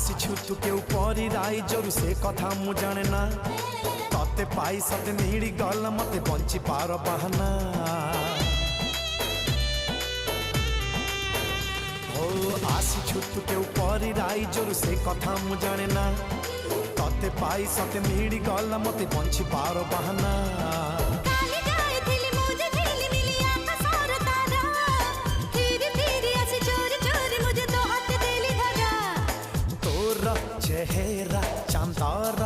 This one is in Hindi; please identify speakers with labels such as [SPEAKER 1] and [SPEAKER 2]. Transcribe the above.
[SPEAKER 1] आसीछु तू के ऊपर राइजर से कथा मु जाने ना तते पाई सते मिली गल मते बंची पार बहाना हो आसीछु तू के ऊपर राइजर से कथा मु जाने ना तते पाई सते मिली गल मते बंची पार बहाना चेहरा चांदार